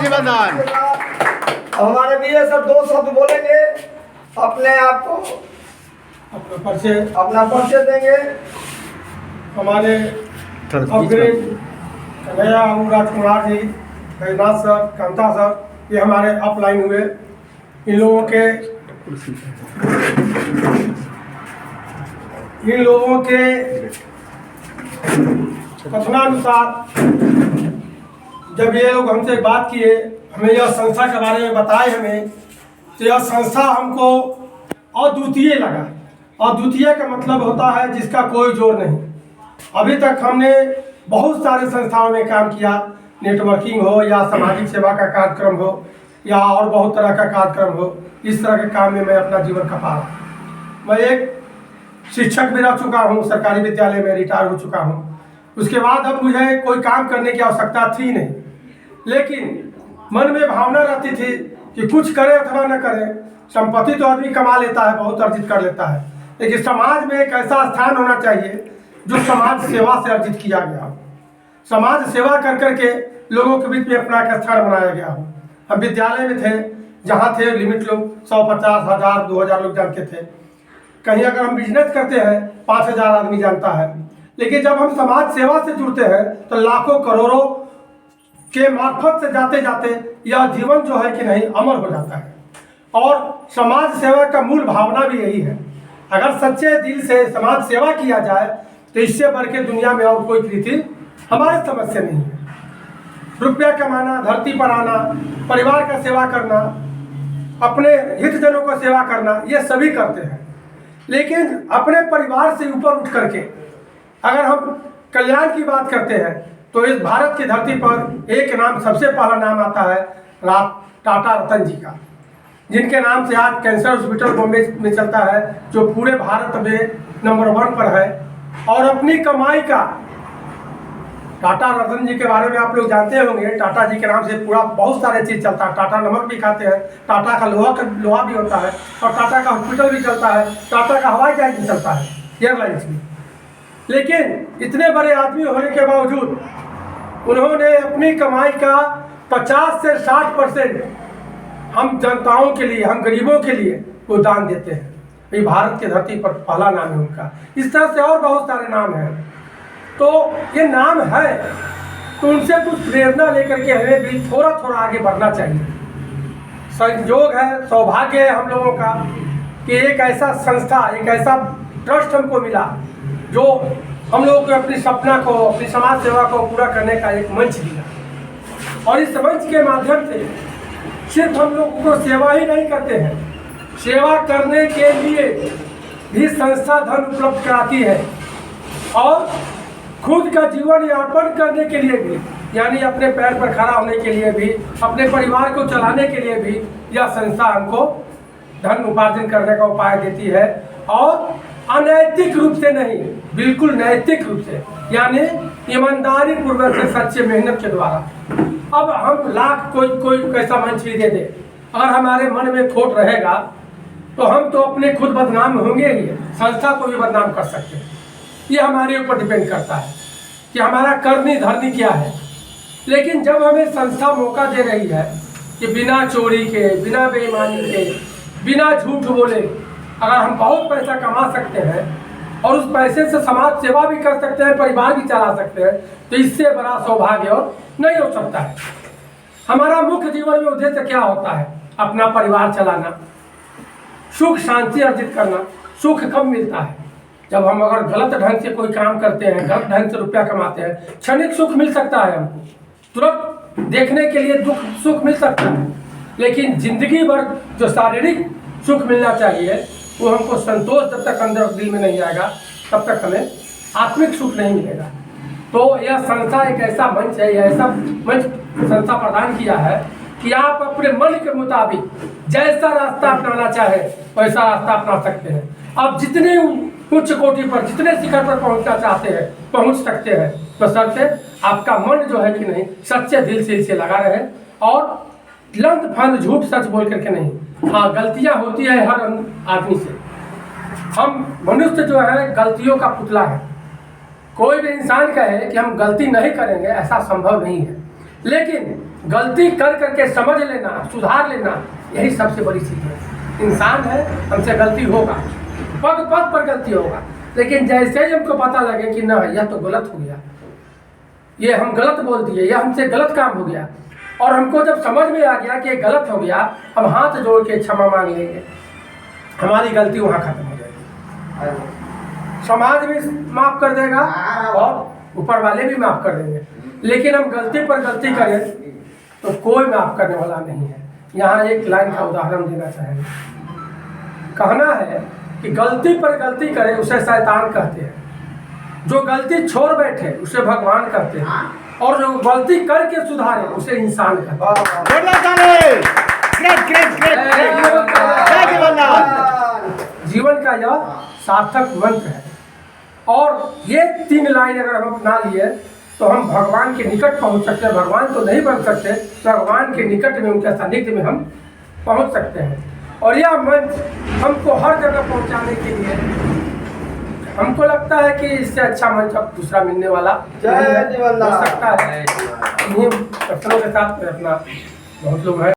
जीवन दान। हमारे लिए सब दो शब्द बोलेंगे, अपने आप को अपना परिचय देंगे। हमारे अग्रणी कन्हैया राजकुमार जी, बैजनाथ सर, कांता सर, ये हमारे अपलाइन हुए। इन लोगों के कथनानुसार जब ये लोग हमसे बात किए, हमें यह संस्था के बारे में बताए हमें, तो यह संस्था हमको अद्वितीय लगा। अद्वितीय का मतलब होता है जिसका कोई जोर नहीं। अभी तक हमने बहुत सारे संस्थाओं में काम किया, नेटवर्किंग हो या सामाजिक सेवा का कार्यक्रम हो या और बहुत तरह का कार्यक्रम हो, इस तरह के काम में मैं अपना जीवन खपा रहा। मैं एक शिक्षक भी रह चुका हूँ, सरकारी विद्यालय में रिटायर हो चुका हूँ। उसके बाद अब मुझे कोई काम करने की आवश्यकता थी नहीं, लेकिन मन में भावना रहती थी कि कुछ करे अथवा न करे। संपत्ति तो आदमी कमा लेता है, बहुत अर्जित कर लेता है, लेकिन समाज में एक ऐसा स्थान होना चाहिए जो समाज सेवा से अर्जित किया गया हो। समाज सेवा कर करके लोगों के बीच में अपना एक स्थान बनाया गया हो। हम विद्यालय में थे, जहाँ थे लिमिट लोग 100, 50, 1000, 2000 लोग जानते थे। कहीं अगर हम बिजनेस करते हैं 5000 आदमी जानता है। लेकिन जब हम समाज सेवा से जुड़ते हैं तो लाखों करोड़ों के मार्फत से जाते जाते यह जीवन जो है कि नहीं अमर हो जाता है। और समाज सेवा का मूल भावना भी यही है। अगर सच्चे दिल से समाज सेवा किया जाए तो इससे बढ़ के दुनिया में और कोई कृति हमारे समझ से नहीं है। रुपया कमाना, धरती पर आना, परिवार का सेवा करना, अपने हितजनों को सेवा करना, ये सभी करते हैं। लेकिन अपने परिवार से ऊपर उठ करके अगर हम कल्याण की बात करते हैं तो इस भारत की धरती पर एक नाम सबसे पहला नाम आता है टाटा रतन जी का, जिनके नाम से आज कैंसर हॉस्पिटल बॉम्बे में चलता है, जो पूरे भारत में नंबर 1 पर है। और अपनी कमाई का, टाटा रतन जी के बारे में आप लोग जानते होंगे, टाटा जी के नाम से पूरा बहुत सारे चीज़ चलता है। टाटा नमक भी खाते हैं, टाटा का लोहा भी होता है, और टाटा का हॉस्पिटल भी चलता है, टाटा का हवाई जहाज भी चलता है, एयरलाइंस भी। लेकिन इतने बड़े आदमी होने के बावजूद उन्होंने अपनी कमाई का 50 से 60% हम जनताओं के लिए, हम गरीबों के लिए वो दान देते हैं। ये भारत की धरती पर पहला नाम है उनका। इस तरह से और बहुत सारे नाम हैं। तो ये नाम है तो उनसे कुछ प्रेरणा लेकर के हमें भी थोड़ा थोड़ा आगे बढ़ना चाहिए। संयोग है, सौभाग्य है हम लोगों का कि एक ऐसा संस्था, एक ऐसा ट्रस्ट हमको मिला जो हम लोगों को अपनी सपना को, अपनी समाज सेवा को पूरा करने का एक मंच दिया। और इस मंच के माध्यम से सिर्फ हम लोगों को सेवा ही नहीं करते हैं, सेवा करने के लिए भी संस्था धन उपलब्ध कराती है, और खुद का जीवन यापन करने के लिए भी, यानी अपने पैर पर खड़ा होने के लिए भी, अपने परिवार को चलाने के लिए भी यह संस्था हमको धन उपार्जन करने का उपाय देती है। और अनैतिक रूप से नहीं, बिल्कुल नैतिक रूप से, यानी ईमानदारी पूर्वक से, सच्चे मेहनत के द्वारा। अब हम लाख कोई कैसा मंच भी दे दे, अगर हमारे मन में खोट रहेगा तो हम तो अपने खुद बदनाम होंगे ही, संस्था को भी बदनाम कर सकते हैं। ये हमारे ऊपर डिपेंड करता है कि हमारा करनी धरनी क्या है। लेकिन जब हमें संस्था मौका दे रही है कि बिना चोरी के, बिना बेईमानी के, बिना झूठ बोले अगर हम बहुत पैसा कमा सकते हैं और उस पैसे से समाज सेवा भी कर सकते हैं, परिवार भी चला सकते हैं, तो इससे बड़ा सौभाग्य और नहीं हो सकता है। हमारा मुख्य जीवन में उद्देश्य क्या होता है? अपना परिवार चलाना, सुख शांति अर्जित करना। सुख कब मिलता है? जब हम अगर गलत ढंग से कोई काम करते हैं, गलत ढंग से रुपया कमाते हैं। क्षणिक सुख मिल सकता है हमको, तुरंत देखने के लिए दुख सुख मिल सकता है, लेकिन जिंदगी भर जो शारीरिक सुख मिलना चाहिए वो हमको संतोष जब तक अंदर दिल में नहीं आएगा तब तक हमें आत्मिक सुख नहीं मिलेगा। तो यह संस्था एक ऐसा मंच है, यह ऐसा मंच संस्था प्रदान किया है कि आप अपने मन के मुताबिक जैसा रास्ता अपनाना चाहे वैसा रास्ता अपना सकते हैं। आप जितने उच्च कोटि पर, जितने शिखर पर पहुंचना चाहते हैं पहुंच सकते हैं, बशर्ते आपका मन जो है कि नहीं सच्चे दिल से इसे लगा रहे, और लंद फंद झूठ सच बोल करके नहीं। हाँ, गलतियां होती है हर आदमी से। हम मनुष्य जो है गलतियों का पुतला है। कोई भी इंसान कहे कि हम गलती नहीं करेंगे, ऐसा संभव नहीं है। लेकिन गलती कर करके समझ लेना, सुधार लेना, यही सबसे बड़ी चीज़ है। इंसान है, हमसे गलती होगा, पग पग पर गलती होगा, लेकिन जैसे ही हमको पता लगे कि ना यह तो गलत हो गया, ये हम गलत बोल दिए, यह हमसे गलत काम हो गया, और हमको जब समझ में आ गया कि ये गलत हो गया, हम हाथ जोड़ के क्षमा मांग लेंगे, हमारी गलती वहाँ खत्म हो जाएगी। समाज भी माफ़ कर देगा और ऊपर वाले भी माफ़ कर देंगे। लेकिन हम गलती पर गलती करें तो कोई माफ़ करने वाला नहीं है। यहाँ एक लाइन का उदाहरण देना चाहेंगे। कहना है कि गलती पर गलती करे उसे शैतान कहते हैं, जो गलती छोड़ बैठे उसे भगवान कहते हैं, और जो गलती करके सुधारे उसे इंसान कहते हैं। जीवन का यह सार्थक मंत्र है, और ये 3 लाइन अगर हम अपना लिए तो हम भगवान के निकट पहुंच सकते हैं। भगवान तो नहीं बन सकते, भगवान के निकट में, उनके सानिध्य में हम पहुंच सकते हैं। और यह मंत्र हमको हर जगह पहुंचाने के लिए, हमको लगता है कि इससे अच्छा मंच अब दूसरा मिलने वाला जय जीवनदान हो सकता है। इन्हीं प्रश्नों के साथ मैं अपना बहुत लोग हैं।